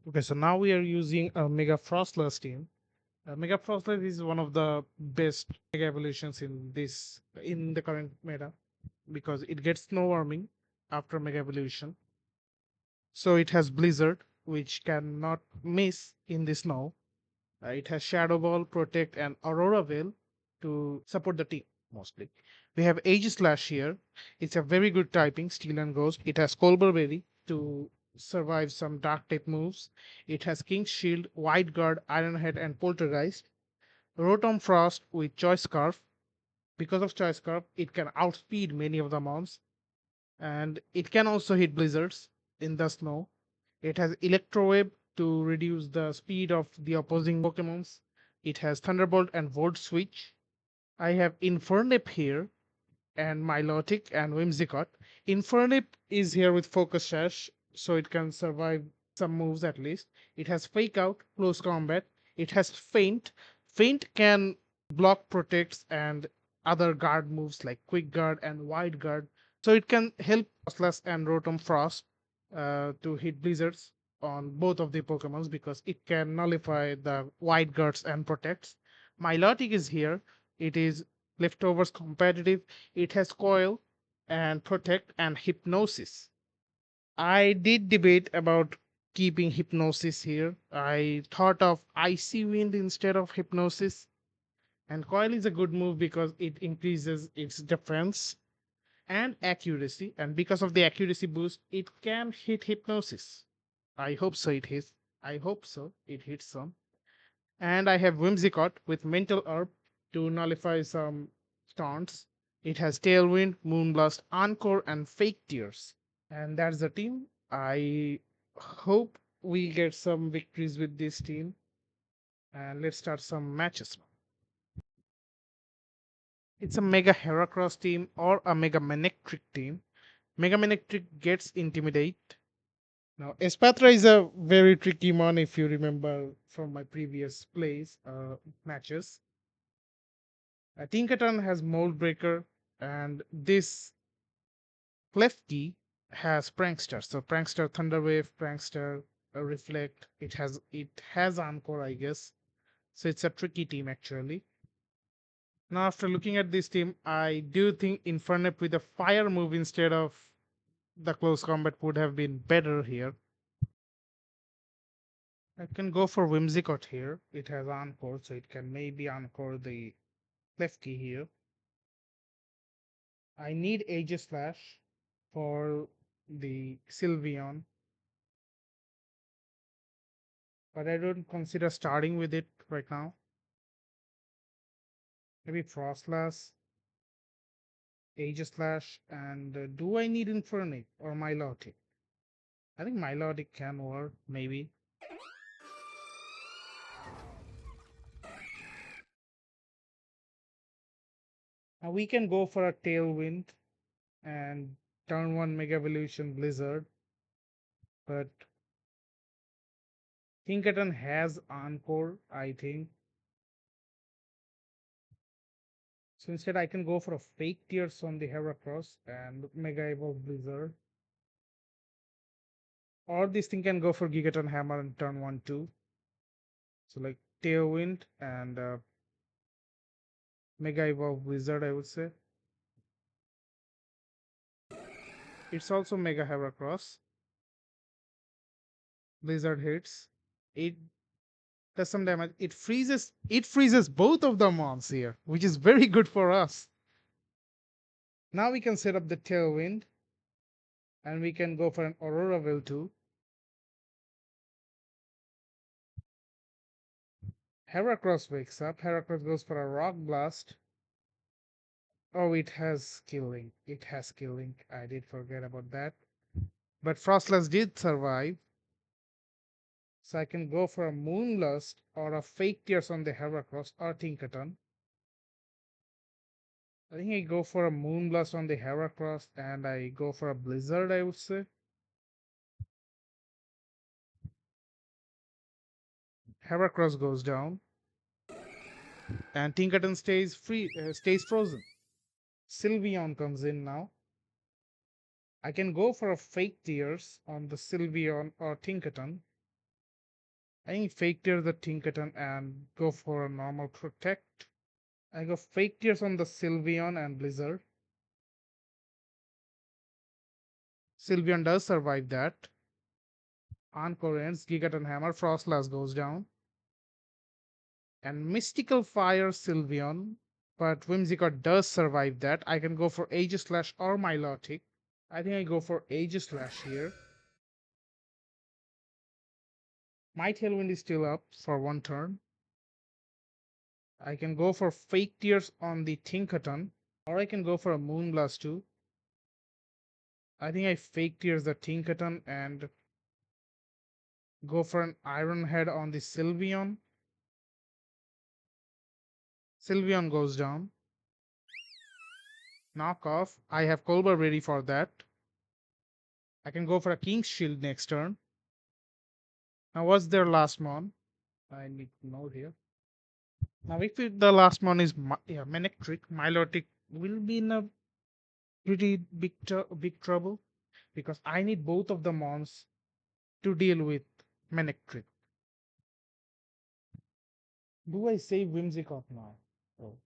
Okay, so now we are using a Mega Froslass team. Mega Froslass is one of the best Mega evolutions in the current meta because it gets snow warming after Mega Evolution. So it has Blizzard, which cannot miss in the snow. It has Shadow Ball, Protect, and Aurora Veil to support the team mostly. We have Aegislash here. It's a very good typing, Steel and Ghost. It has Colbur Berry to survive some dark type moves. It has King's Shield, White Guard, Iron Head, and Poltergeist. Rotom Frost with Choice Scarf. Because of Choice Scarf, it can outspeed many of the mons, and it can also hit blizzards in the snow. It has Electrowave to reduce the speed of the opposing Pokemons. It has Thunderbolt and Volt Switch. I have Infernape here, and Milotic and Whimsicott. Infernape is here with Focus Sash, so it can survive some moves at least. It has Fake Out, Close Combat. It has Feint. Feint can block, protects, and other guard moves like Quick Guard and Wide Guard. So it can help Frostless and Rotom Frost to hit blizzards on both of the Pokemons because it can nullify the Wide Guards and protects. Milotic is here. It is leftovers competitive. It has coil and protect and hypnosis. I did debate about keeping hypnosis here. I thought of icy wind instead of hypnosis. And coil is a good move because it increases its defense and accuracy. And because of the accuracy boost, it can hit hypnosis. I hope so it hits. I hope so it hits some. And I have Whimsicott with Mental Herb to nullify some taunts. It has Tailwind, Moonblast, Encore, and Fake Tears. And that's the team. I hope we get some victories with this team. And let's start some matches. It's a Mega Heracross team or a Mega Manectric team. Mega Manectric gets Intimidate. Now, Espatra is a very tricky one if you remember from my previous matches. Tinkaton has Mold Breaker, and this Klefki has Prankster. So Prankster, Thunderwave, Prankster, Reflect. It has Encore, I guess. So it's a tricky team actually. Now after looking at this team, I do think Infernape with a fire move instead of the close combat would have been better here. I can go for Whimsicott here. It has Encore, so it can maybe Encore the Klefki here. I need Aegislash for the Sylveon, but I don't consider starting with it right now. Maybe Froslass, Aegislash, and do I need Infernape or Milotic? I think Milotic can work, maybe. Now we can go for a Tailwind and turn one Mega Evolution Blizzard, but Tinkaton has Encore, I think. So instead, I can go for a Fake Tears on the Heracross and Mega Evolve Blizzard. Or this thing can go for Gigaton Hammer and turn 1 2. So like Tailwind and Mega Evolve Blizzard, I would say. It's also Mega Heracross. Blizzard hits. It does some damage. It freezes both of the mons here, which is very good for us. Now we can set up the Tailwind and we can go for an Aurora Veil too. Heracross wakes up. Heracross goes for a Rock Blast. Oh, it has killing. It has killing. I did forget about that. But Frostless did survive. So I can go for a Moonlust or a Fake Tears on the Heracross or Tinkaton. I think I go for a Moonblast on the Heracross and I go for a Blizzard, I would say. Heracross goes down and Tinkaton stays frozen. Sylveon comes in now. I can go for a Fake Tears on the Sylveon or Tinkaton. I think Fake Tears the Tinkaton and go for a normal Protect. I go Fake Tears on the Sylveon and Blizzard. Sylveon does survive that. Encore ends, Gigaton Hammer, Froslass goes down. And Mystical Fire Sylveon. But Whimsicott does survive that. I can go for Aegislash or Milotic. I think I go for Aegislash here. My Tailwind is still up for one turn. I can go for Fake Tears on the Tinkaton. Or I can go for a Moonblast too. I think I Fake Tears the Tinkaton and go for an Iron Head on the Sylveon. Sylveon goes down. Knock off. I have Colbur ready for that. I can go for a King's Shield next turn. Now, what's their last mon? I need to know here. Now, if the last one is Manectric, Milotic will be in a pretty big trouble because I need both of the mons to deal with Manectric. Do I save Whimsicott now? Oh.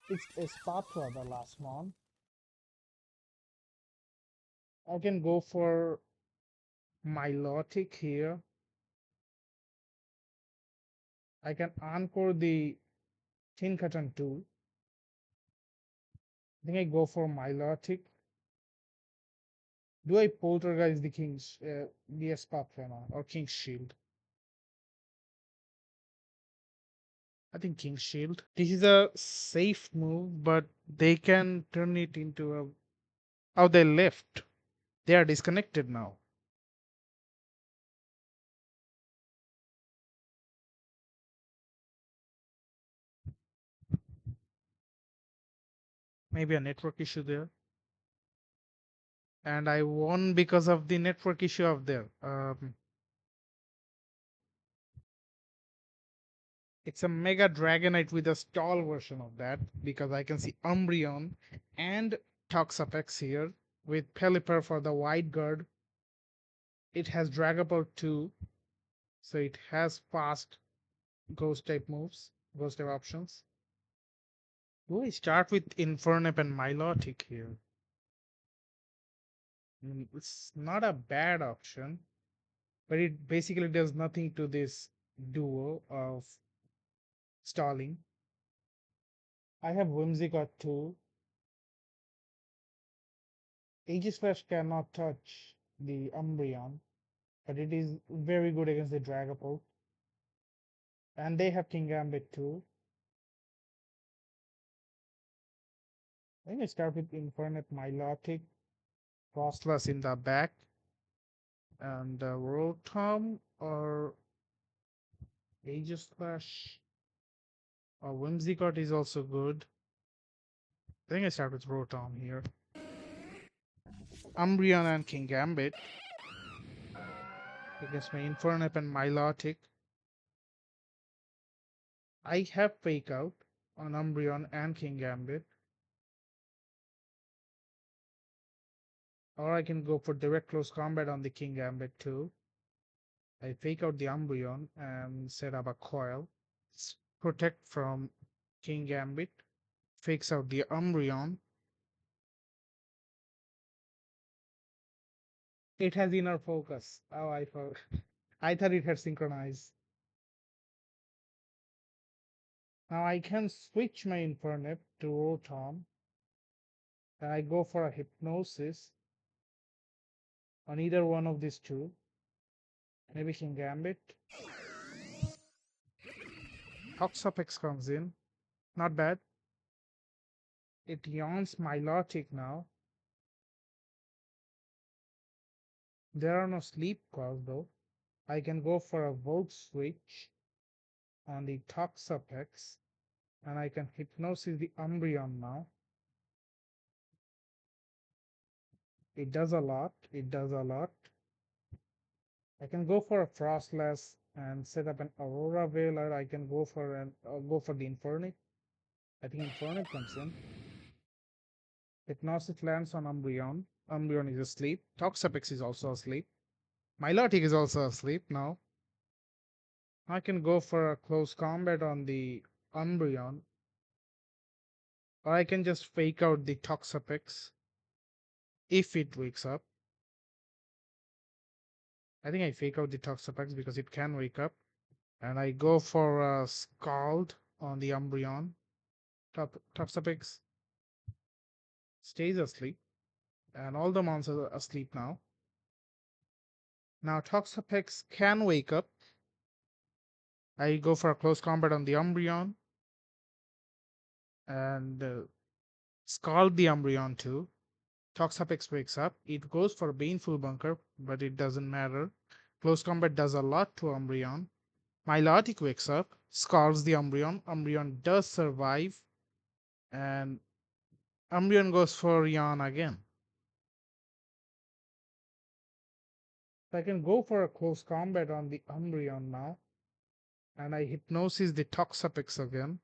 It's Espatra, the last mon. I can go for Milotic here. I can encore the Tinkaton too. I think I go for Milotic. Do I poltergeist the Espatrama or King's Shield? I think King's Shield. This is a safe move, but they can turn it into a. Oh, they left. They are disconnected now. Maybe a network issue there. And I won because of the network issue of there. It's a Mega Dragonite with a stall version of that because I can see Umbreon and Toxapex here with Pelipper for the wide guard. It has Dragapult too, so it has fast ghost type moves, ghost type options. Do I start with Infernape and Milotic here? It's not a bad option, but it basically does nothing to this duo of stalling. I have Whimsicott too. Aegislash cannot touch the Umbreon, but it is very good against the Dragapult. And they have Kingambit too. I think I start with Infernape, Milotic, Froslass in the back, and Rotom or Aegislash or Whimsicott is also good. I think I start with Rotom here. Umbreon and Kingambit against my Infernape and Milotic. I have Fake Out on Umbreon and Kingambit. Or I can go for direct close combat on the Kingambit too. I Fake Out the Umbreon and set up a coil. Protect from Kingambit. Fakes out the Umbreon. It has inner focus. Oh, I thought it had synchronized. Now I can switch my Infernape to Rotom. And I go for a Hypnosis on either one of these two. Maybe Kingambit. Toxapex comes in. Not bad. It yawns Milotic now. There are no sleep calls though. I can go for a Volt Switch on the Toxapex. And I can Hypnosis the Umbreon now. It does a lot. It does a lot. I can go for a Froslass and set up an Aurora Veil, or I can go for the Infernape. I think Infernape comes in. Hypnosis lands on Umbreon. Umbreon is asleep. Toxapex is also asleep. Milotic is also asleep now. I can go for a close combat on the Umbreon, or I can just fake out the Toxapex if it wakes up. I think I fake out the Toxapex because it can wake up. And I go for a Scald on the Umbreon. Toxapex stays asleep, and all the monsters are asleep now. Now Toxapex can wake up. I go for a close combat on the Umbreon and Scald the Umbreon too. Toxapex wakes up. It goes for a Baneful Bunker, but it doesn't matter. Close combat does a lot to Umbreon. Milotic wakes up, scalds the Umbreon. Umbreon does survive, and Umbreon goes for Yawn again. So I can go for a close combat on the Umbreon now, and I Hypnosis the Toxapex again.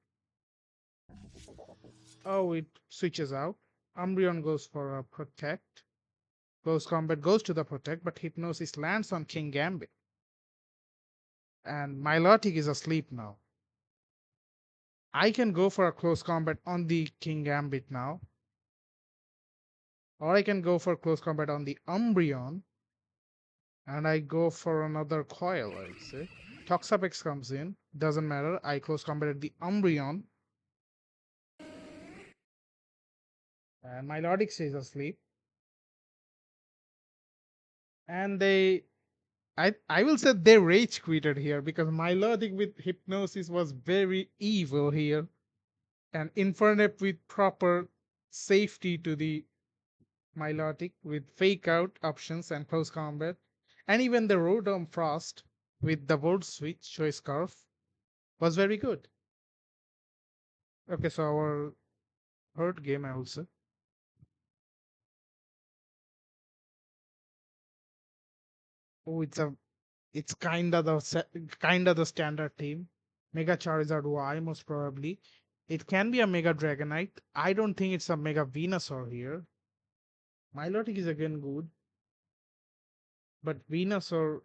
Oh, it switches out. Umbreon goes for a Protect. Close combat goes to the Protect, but Hypnosis lands on King Gambit. And Milotic is asleep now. I can go for a close combat on the King Gambit now. Or I can go for close combat on the Umbreon. And I go for another coil, I'd say. Toxapex comes in. Doesn't matter. I close combat at the Umbreon. And Milotic stays asleep. And I will say they rage quitted here because Milotic with Hypnosis was very evil here. And Infernape with proper safety to the Milotic with fake out options and close combat. And even the Rotom Frost with the Volt Switch choice scarf was very good. Okay, so our third game I will say. Oh, it's kinda the standard team. Mega Charizard Y most probably. It can be a Mega Dragonite. I don't think it's a Mega Venusaur here. Milotic is again good, but Venusaur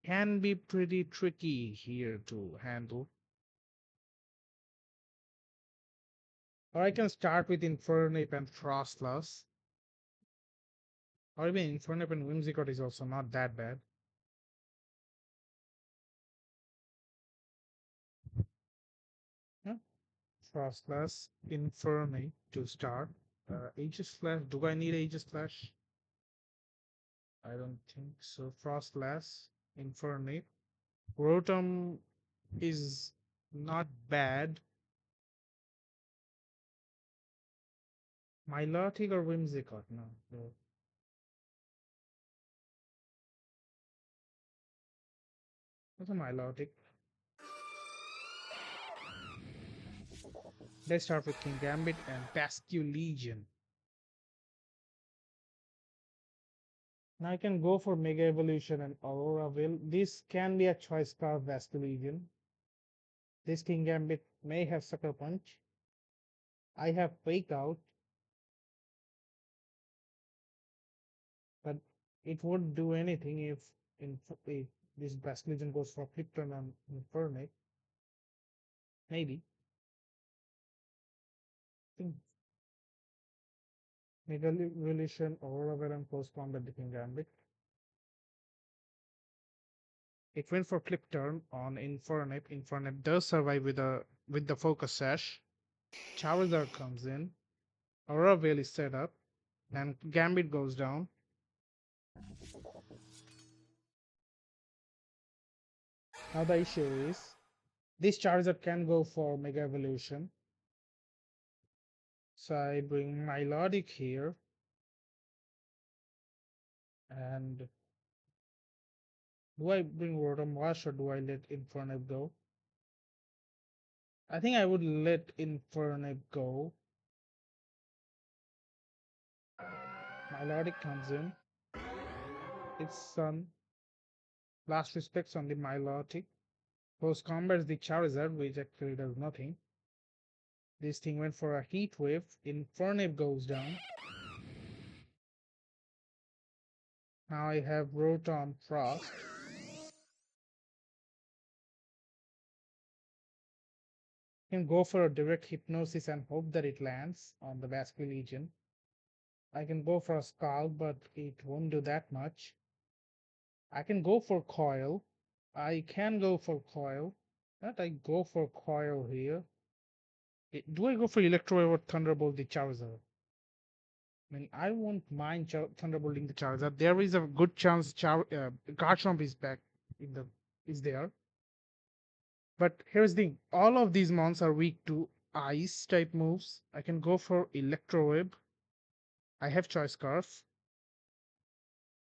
can be pretty tricky here to handle. Or I can start with Infernape and Froslass. Or even Infernape and Whimsicott is also not that bad. Yeah. Froslass, Infernape to start. Aegis Slash. Do I need Aegis Slash? I don't think so. Froslass, Infernape. Rotom is not bad. Milotic or Whimsicott? No. What's a Milotic? Let's start with King Gambit and Pascu Legion. Now I can go for Mega Evolution and Aurora Will. This can be a choice card Pascu Legion. This King Gambit may have Sucker Punch. I have Fake Out, but it won't do anything if this Pascu Legion goes for Flip Turn on Infernape. Maybe. I think Mega Evolution, Aurora Will, and Close Combat the King Gambit. It went for Flip Turn on Infernape. Infernape does survive with the Focus Sash. Charizard comes in. Aurora Veil is set up, and Gambit goes down. Now the issue is this Charizard can go for Mega Evolution. So I bring Milotic here. And do I bring Rotom Wash or do I let Infernape go? I think I would let Infernape go. Milotic comes in. It's Sun. Last respects on the Milotic. Close combats the Charizard, which actually does nothing. This thing went for a Heat Wave. Infernape goes down. Now I have Rotom Frost. I can go for a direct hypnosis and hope that it lands on the Vascular Legion. I can go for a Scald, but it won't do that much. I can go for Coil. I can go for Coil. Not I go for Coil here. Do I go for Electro or Thunderbolt the Charizard? I mean, I won't mind Thunderbolting the Charizard. There is a good chance Garchomp is back in the is there. But here's the thing: all of these mons are weak to ice type moves. I can go for Electro Web. I have Choice Scarf.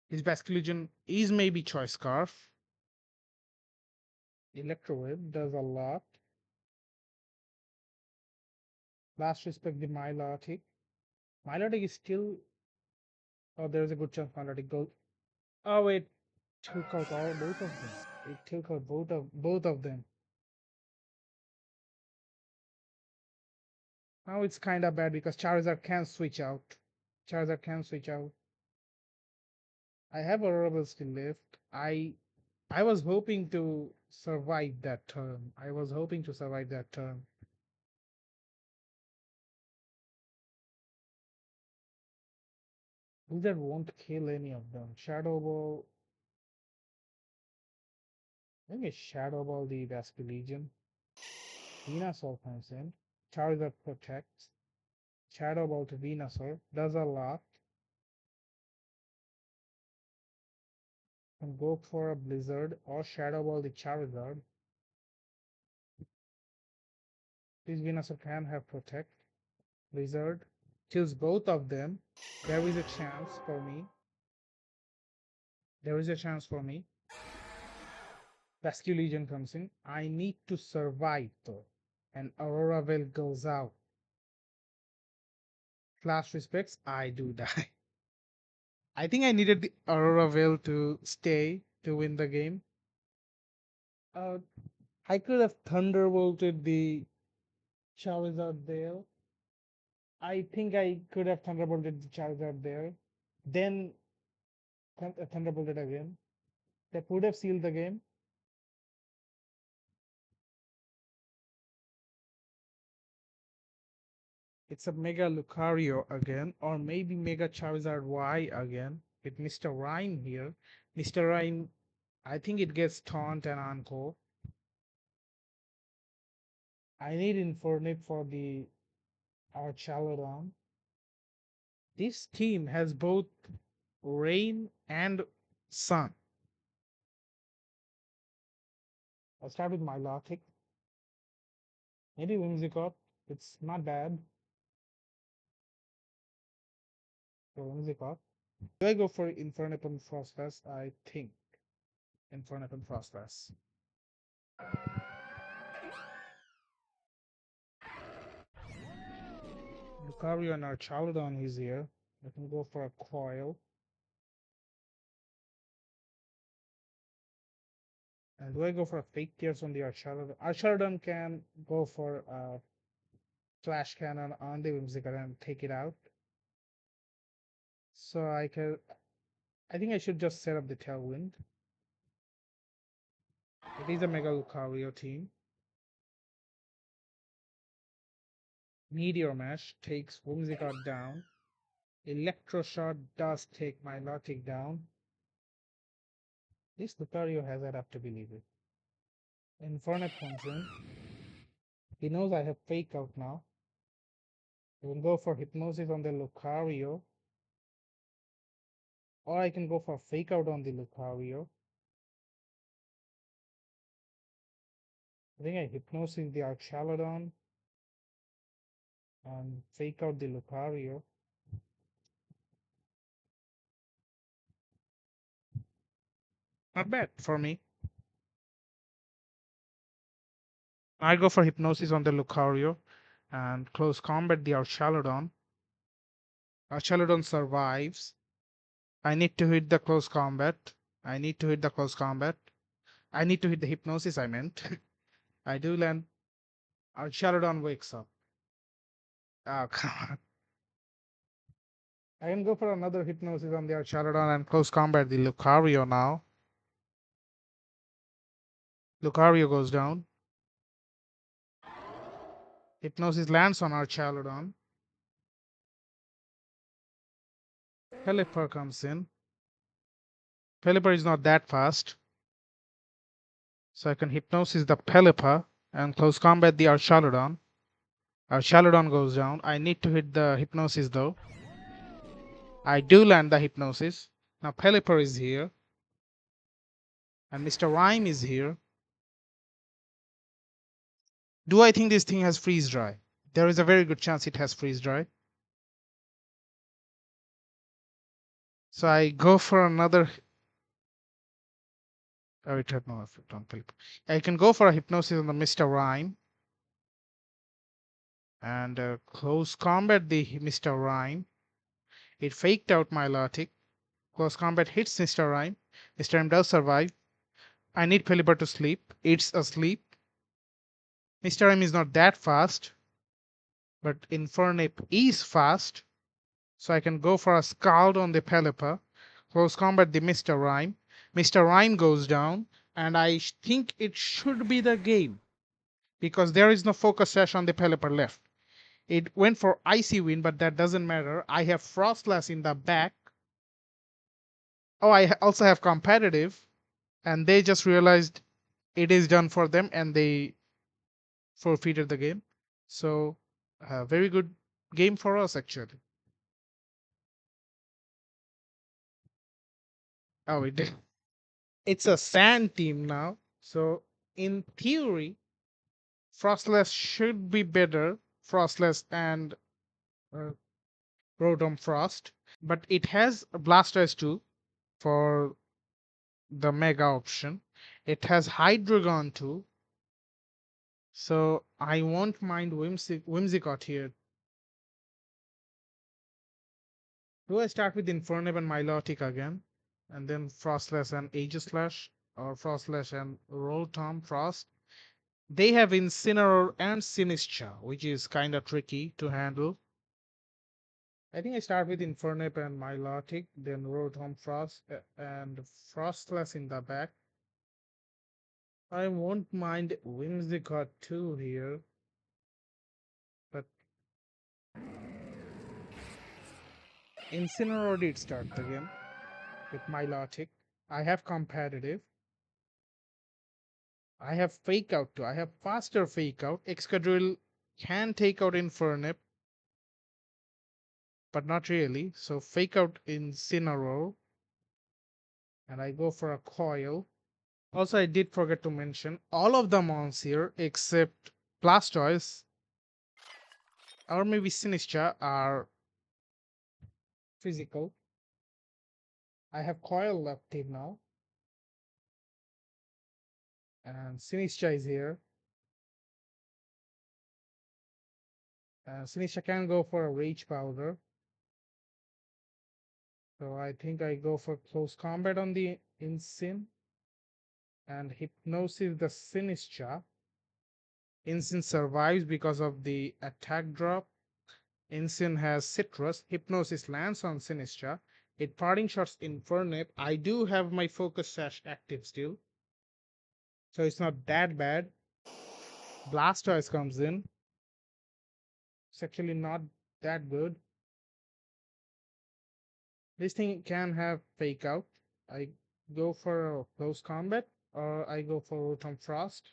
His Basculegion is maybe Choice Scarf. Electro Web does a lot. Last respect the Milotic. Milotic is still. Oh, there's a good chance Milotic goes. Oh wait, took out all both of them. It took out both of them. Now it's kind of bad because Charizard can switch out. Charizard can switch out. I have Aurora still left. I was hoping to survive that turn. I was hoping to survive that turn. Wizard won't kill any of them. Shadow Ball. Maybe Shadow Ball the Vasculegion. Venusaur comes in. Charizard protects. Shadow Ball to Venusaur. Does a lot. And go for a Blizzard or Shadow Ball the Charizard. This Venusaur can have Protect. Blizzard. Kills both of them. There is a chance for me. There is a chance for me. Rescue Legion comes in. I need to survive though. And Aurora Veil goes out. Last respects, I do die. I think I needed the Aurora Veil to stay to win the game. Uh, I could have Thunderbolted the Charizard there. I think I could have Thunderbolted the Charizard there. Then Thunderbolted again. That would have sealed the game. It's a Mega Lucario again, or maybe Mega Charizard Y again with Mr. Rhyme here. Mr. Rhyme, I think it gets Taunt and Encore. I need Infernape for the Archaludon. This team has both Rain and Sun. I'll start with Milotic. Maybe Whimsicott. It's not bad. So Whimsicott. Do I go for Infernape and Froslass? I think Infernape and Froslass. Lucario and Archaludon is here. I can go for a Coil. And do I go for a Fake Tears on the Archaludon? Archaludon can go for a Flash Cannon on the Whimsicott and take it out. So I think I should just set up the Tailwind. It is a Mega Lucario team. Meteor Mash takes Whimsicott down. Electroshot does take Milotic down. This Lucario has adaptability. Infernape comes in. He knows I have Fake Out now. We'll go for Hypnosis on the Lucario. Or I can go for Fake Out on the Lucario. I think I Hypnosis the Archaludon. And Fake Out the Lucario. Not bad for me. I go for Hypnosis on the Lucario. And Close Combat the Archaludon. Archaludon survives. I need to hit the Close Combat. I need to hit the Close Combat. I need to hit the Hypnosis, I meant. I do land. Archaludon wakes up. Oh, come on. I can go for another Hypnosis on the Showdown and close combat the Lucario now. Lucario goes down. Hypnosis lands on our Chalodon. Pelipper comes in. Pelipper is not that fast. So I can Hypnosis the Pelipper and close combat the Archaludon. Archaludon goes down. I need to hit the Hypnosis though. I do land the Hypnosis. Now Pelipper is here. And Mr. Rhyme is here. Do I think this thing has freeze dry? There is a very good chance it has freeze dry. So I go for another. Oh, it had no effect on Pelipper. I can go for a Hypnosis on the Mr. Rhyme. And close combat the Mr. Rhyme. It faked out Milotic. Close combat hits Mr. Rhyme. Mr. Rhyme does survive. I need Pelipper to sleep. It's asleep. Mr. Rhyme is not that fast. But Infernape is fast. So I can go for a Scald on the Pelipper. Close combat the Mr. Rhyme. Mr. Rhyme goes down. And I think it should be the game. Because there is no Focus Sash on the Pelipper left. It went for Icy Wind, but that doesn't matter. I have Froslass in the back. Oh, I also have Competitive. And they just realized it is done for them and they forfeited the game. So, very good game for us actually. Oh, it did. It's a sand team now. So, in theory, Frostless should be better. Frostless and uh, Rotom Frost. But it has Blastoise too for the Mega option. It has Hydreigon too. So I won't mind Whimsicott here. Do I start with Infernape and Milotic again? And then Frostless and Aegislash? Or Frostlash and Rotom Frost? They have Incineroar and Sinistcha, which is kind of tricky to handle. I think I start with Infernape and Milotic, then Rotom Frost and Frostless in the back. I won't mind Whimsicott too here, but Incineroar did start the game with Milotic. I have competitive. I have fake out too. I have faster fake out. Excadrill can take out Infernape, but not really. So fake out Incineroar. And I go for a coil. Also, I did forget to mention all of the mons here except Blastoise or maybe Sinistcha are physical. I have coil left in now. And Sinistcha is here. Sinistcha can go for a Rage Powder. So I think I go for close combat on the Incin and Hypnosis the Sinistcha. Incin survives because of the attack drop. Incin has Citrus. Hypnosis lands on Sinistcha. It parting shots Infernape. I do have my Focus Sash active still. So it's not that bad. Blastoise comes in. It's actually not that good. This thing can have fake out. I go for a close combat or I go for Rotom Frost.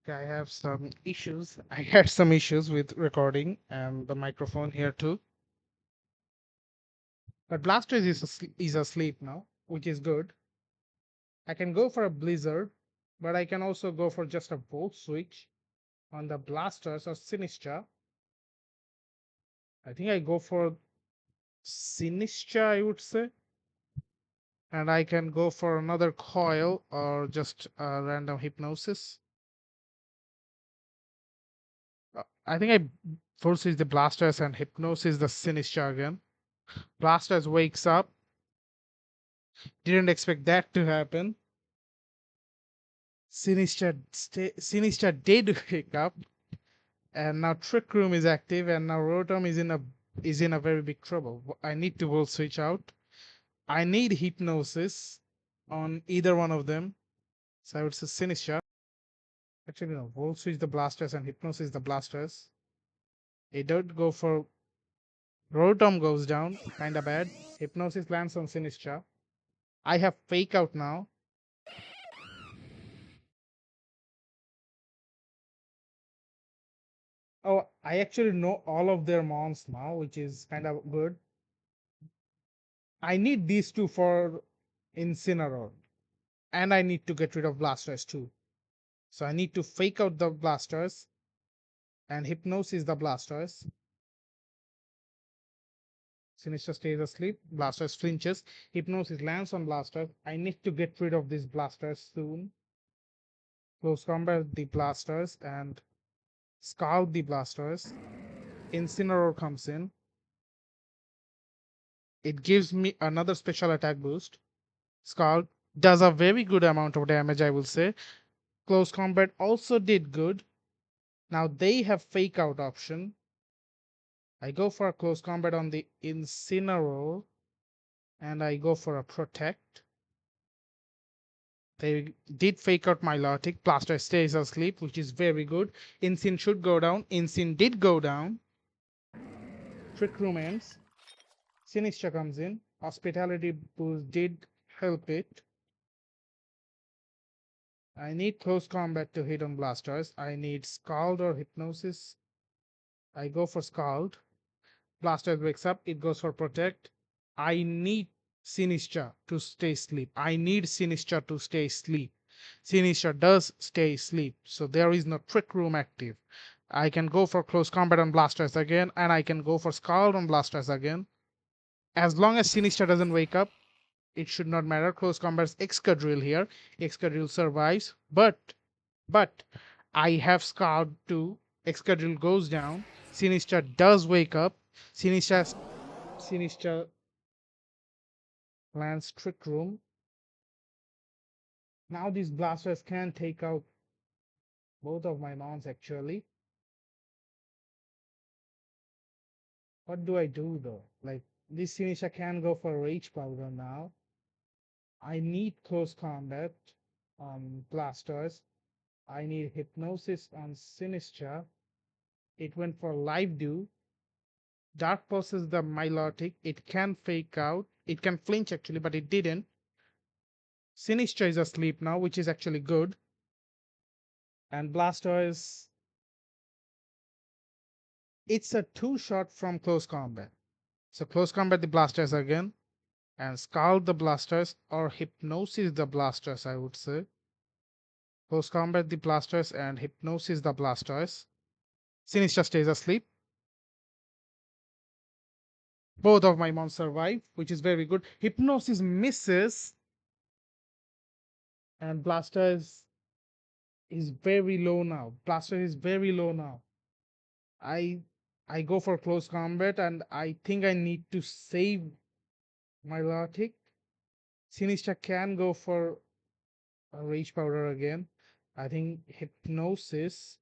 Okay, I have some issues. I had some issues with recording and the microphone here too. But Blastoise is asleep now, which is good. I can go for a Blizzard, but I can also go for just a Volt Switch on the Blastoise or Sinistcha. I think I go for Sinistcha, I would say. And I can go for another Coil or just a random Hypnosis. I think I Volt Switch the Blastoise and Hypnosis the Sinistcha again. Blastoise wakes up. Didn't expect that to happen. Sinister did wake up, and now Trick Room is active, and now Rotom is in a very big trouble. I need to Volt Switch out. I need Hypnosis on either one of them. So I would say Sinister. Actually, no. Volt Switch the Blasters and Hypnosis the Blasters. It don't go for Rotom goes down. Kinda bad. Hypnosis lands on Sinister. I have Fake Out now. Oh, I actually know all of their mons now, which is kind of good. I need these two for Incineroar. And I need to get rid of Blasters too. So I need to Fake Out the Blasters and Hypnosis the Blasters. Sinister stays asleep. Blasters flinches. Hypnosis lands on Blasters. I need to get rid of these Blasters soon. Close combat the Blasters and Scald the Blasters. Incineroar comes in. It gives me another special attack boost. Scald does a very good amount of damage, I will say. Close combat also did good. Now they have Fake Out option. I go for a close combat on the Incineroar and I go for a Protect. They did Fake Out Milotic. Blaster stays asleep, which is very good. Incin should go down. Incin did go down. Trick Room ends. Sinister comes in. Hospitality boost did help it. I need close combat to hit on Blasters. I need Scald or Hypnosis. I go for Scald. Blaster wakes up. It goes for Protect. I need Sinister to stay asleep. I need Sinister to stay asleep. Sinister does stay asleep, so there is no Trick Room active. I can go for close combat on Blasters again, and I can go for Scald on Blasters again. As long as Sinister doesn't wake up, it should not matter. Close combat's Excadrill here. Excadrill survives, but I have Scald too. Excadrill goes down. Sinister does wake up. Sinister lands Trick Room. Now these blasters can take out both of my mons actually. What do I do though? Like this Sinister can go for Rage Powder now. I need close combat on blasters. I need Hypnosis on Sinister. It went for Live Do. Dark Pulse is the Milotic. It can Fake Out. It can flinch actually, but it didn't. Sinister is asleep now, which is actually good. And Blastoise, it's a two-shot from close combat. So close combat the Blasters again. And Scald the Blasters or Hypnosis the Blasters, I would say. Close combat the Blasters and Hypnosis the Blasters. Sinister stays asleep. Both of my mons survive, which is very good. Hypnosis misses. And Blastoise is very low now. Blastoise is very low now. I I go for close combat and I think I need to save my Milotic. Sinister can go for a Rage Powder again. I think Hypnosis.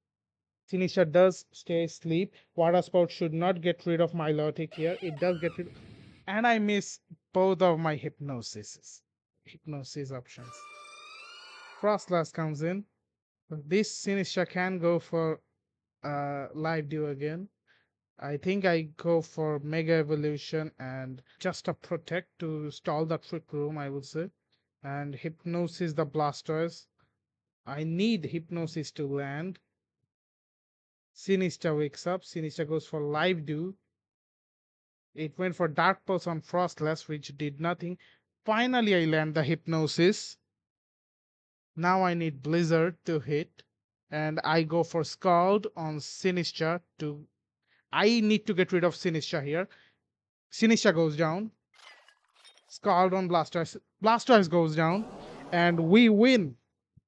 Sinister does stay asleep. Water Spout should not get rid of my Milotic here. It does get rid, and I miss both of my hypnosis options. Froslass comes in. This Sinister can go for Live Dew again. I think I go for Mega Evolution and just a Protect to stall the Trick Room, I would say. And Hypnosis the Blasters. I need Hypnosis to land. Sinister wakes up. Sinister goes for Live Do. It went for Dark Pulse on Frostless, which did nothing. Finally, I land the Hypnosis. Now I need Blizzard to hit. And I go for Scald on Sinister to. I need to get rid of Sinister here. Sinister goes down. Scald on Blastoise. Blastoise goes down. And we win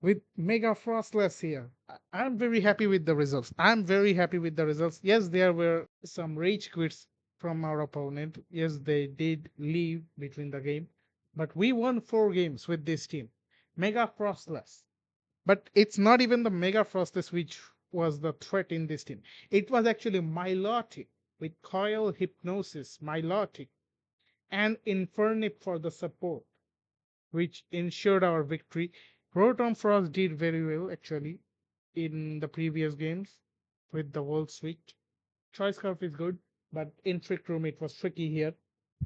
with Mega Frostless here. I'm very happy with the results. I'm very happy with the results. Yes, there were some rage quits from our opponent. Yes, they did leave between the game. But we won 4 games with this team. Mega Froslass. But it's not even the Mega Froslass which was the threat in this team. It was actually Milotic with Coil Hypnosis, Milotic, and Infernip for the support, which ensured our victory. Rotom Frost did very well actually in the previous games with the Volt Switch. Choice Scarf is good, but in Trick Room it was tricky here.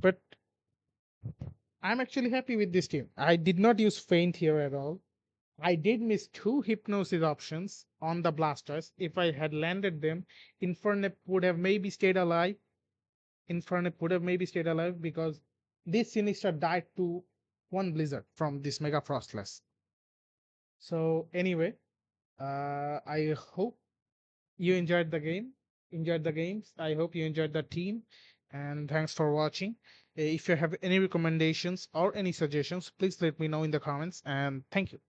But I'm actually happy with this team. I did not use Feint here at all. I did miss 2 Hypnosis options on the Blastoise. If I had landed them, Infernip would have maybe stayed alive. Infernip would have maybe stayed alive because this Sinister died to one Blizzard from this Mega Frostless. So anyway, I hope you enjoyed the game, enjoyed the games. I hope you enjoyed the team, and thanks for watching. If you have any recommendations or any suggestions, please let me know in the comments, and thank you.